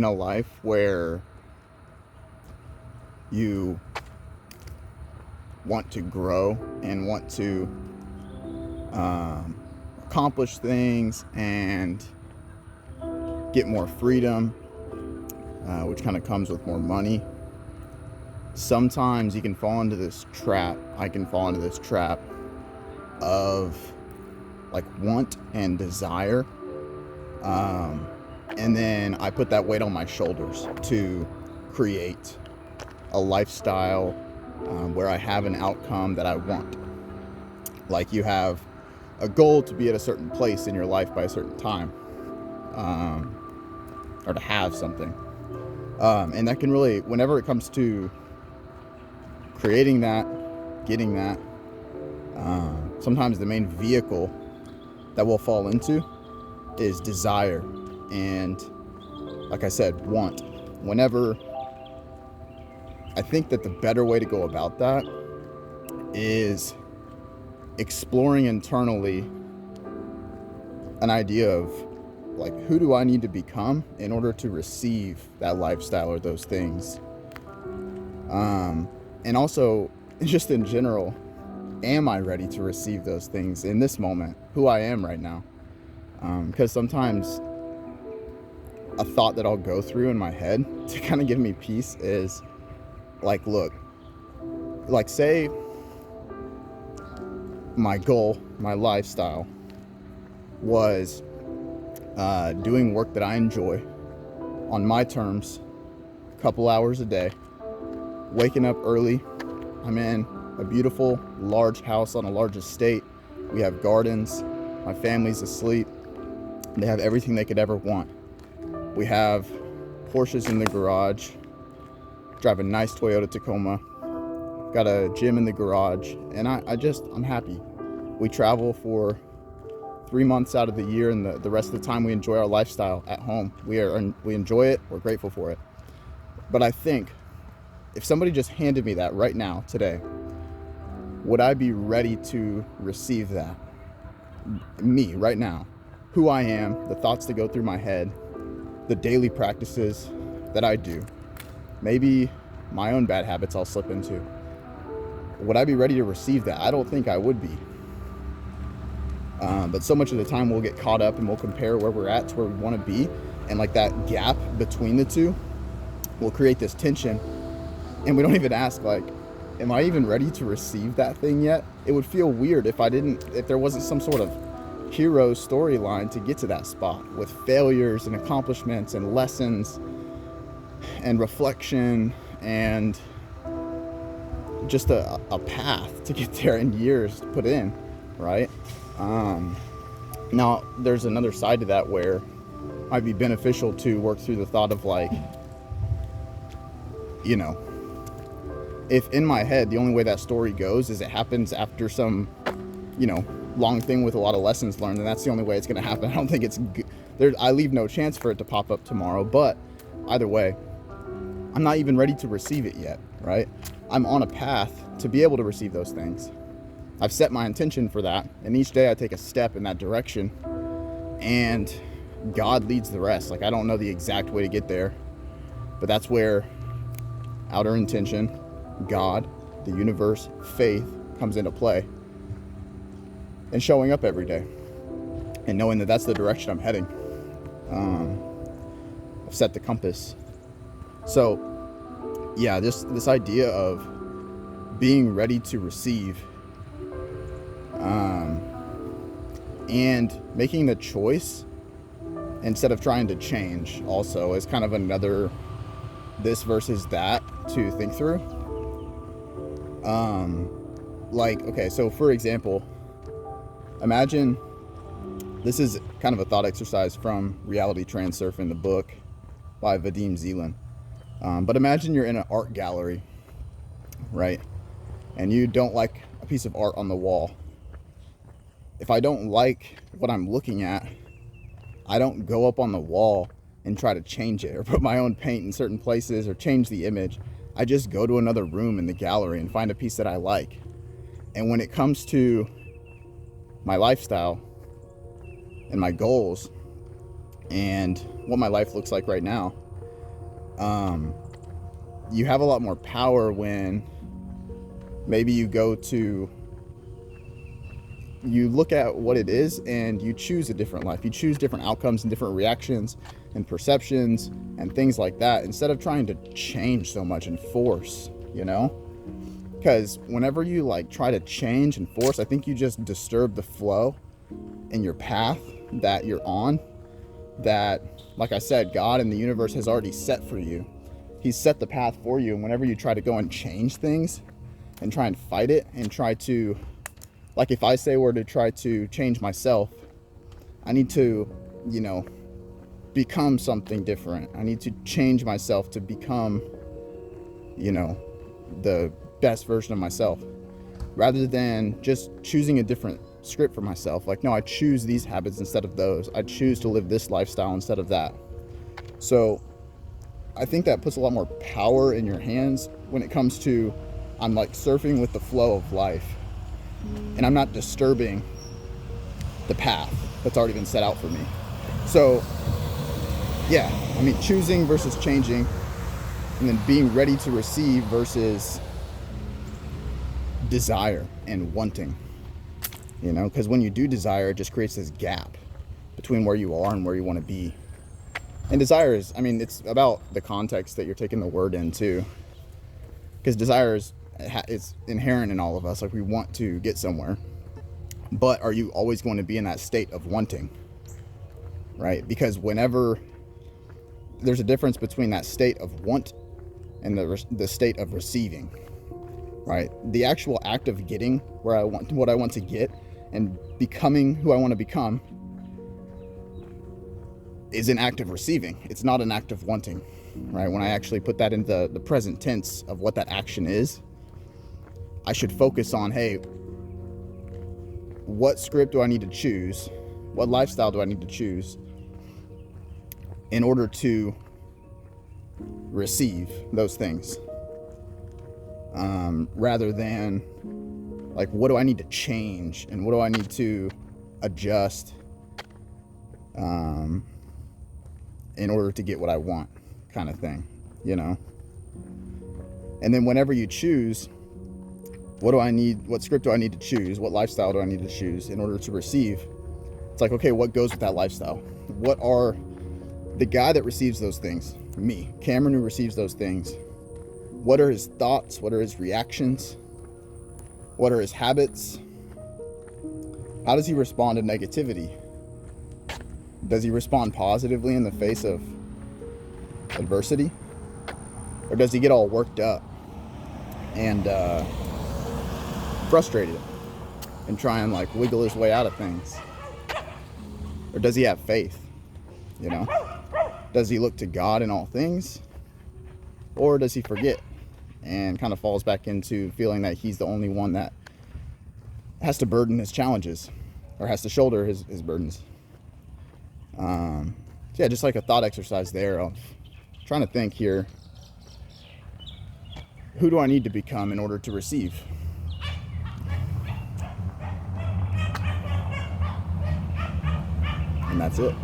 in a life where you want to grow and want to accomplish things and get more freedom, which kind of comes with more money, sometimes you can fall into this trap. I can fall into this trap of like want and desire. And then I put that weight on my shoulders to create a lifestyle where I have an outcome that I want. Like you have a goal to be at a certain place in your life by a certain time, or to have something. And that can really, whenever it comes to creating that, getting that, sometimes the main vehicle that we'll fall into is desire and, like I said, want. Whenever, I think that the better way to go about that is exploring internally an idea of like, who do I need to become in order to receive that lifestyle or those things? And also, just in general, am I ready to receive those things in this moment, who I am right now? Because sometimes a thought that I'll go through in my head to kind of give me peace is like, look, like say my goal, my lifestyle was doing work that I enjoy on my terms, a couple hours a day, waking up early. I'm in a beautiful large house on a large estate. We have gardens. My family's asleep. They have everything they could ever want. We have Porsches in the garage. Drive a nice Toyota Tacoma. Got a gym in the garage. And I'm happy. We travel for 3 months out of the year, and the rest of the time we enjoy our lifestyle at home. We enjoy it. We're grateful for it. But I think if somebody just handed me that right now, today, would I be ready to receive that? Me, right now. Who I am, the thoughts that go through my head, the daily practices that I do, maybe my own bad habits I'll slip into. Would I be ready to receive that? I don't think I would be. But so much of the time we'll get caught up and we'll compare where we're at to where we want to be. And like that gap between the two will create this tension. And we don't even ask, like, am I even ready to receive that thing yet? It would feel weird if there wasn't some sort of hero storyline to get to that spot with failures and accomplishments and lessons and reflection and just a path to get there and years to put in, right? Now, there's another side to that where it might be beneficial to work through the thought of like, you know, if in my head the only way that story goes is it happens after some, you know, long thing with a lot of lessons learned, and that's the only way it's going to happen. I don't think it's good. I leave no chance for it to pop up tomorrow, but either way, I'm not even ready to receive it yet, right? I'm on a path to be able to receive those things. I've set my intention for that, and each day I take a step in that direction, and God leads the rest. Like, I don't know the exact way to get there, but that's where outer intention, God, the universe, faith comes into play. And showing up every day and knowing that that's the direction I'm heading. I've set the compass. So yeah, this idea of being ready to receive, and making the choice instead of trying to change also is kind of another this versus that to think through. Like, okay, so for example, imagine, this is kind of a thought exercise from Reality Transurf in the book by Vadim Zeland. But imagine you're in an art gallery, right? And you don't like a piece of art on the wall. If I don't like what I'm looking at, I don't go up on the wall and try to change it or put my own paint in certain places or change the image. I just go to another room in the gallery and find a piece that I like. And when it comes to my lifestyle and my goals and what my life looks like right now, You have a lot more power when maybe you look at what it is and you choose a different life. You choose different outcomes and different reactions and perceptions and things like that, instead of trying to change so much and force, because whenever you like try to change and force, I think you just disturb the flow in your path that you're on, that, like I said, God and the universe has already set for you. He's set the path for you. And whenever you try to go and change things and try and fight it and try to, like if I say were to try to change myself, I need to, become something different. I need to change myself to become, the best version of myself, rather than just choosing a different script for myself. Like, no, I choose these habits instead of those. I choose to live this lifestyle instead of that. So I think that puts a lot more power in your hands when it comes to, I'm like surfing with the flow of life, and I'm not disturbing the path that's already been set out for me. So yeah, I mean, choosing versus changing, and then being ready to receive versus desire and wanting, because when you do desire, it just creates this gap between where you are and where you want to be. And desire is, it's about the context that you're taking the word into, because desire is, it's inherent in all of us. Like, we want to get somewhere, but are you always going to be in that state of wanting, right? Because whenever there's a difference between that state of want and the state of receiving, right? The actual act of getting what I want to get and becoming who I want to become is an act of receiving. It's not an act of wanting, right? When I actually put that in the present tense of what that action is, I should focus on, hey, what script do I need to choose? What lifestyle do I need to choose in order to receive those things? Rather than like, what do I need to change and what do I need to adjust in order to get what I want, kind of thing, And then whenever you choose, what script do I need to choose? What lifestyle do I need to choose in order to receive? It's like, okay, what goes with that lifestyle? What are the guy that receives those things? Me, Cameron, who receives those things. What are his thoughts? What are his reactions? What are his habits? How does he respond to negativity? Does he respond positively in the face of adversity? Or does he get all worked up and frustrated and try and like wiggle his way out of things? Or does he have faith? Does he look to God in all things? Or does he forget and kind of falls back into feeling that he's the only one that has to burden his challenges or has to shoulder his burdens? Yeah, just like a thought exercise there of trying to think here, who do I need to become in order to receive? And that's it.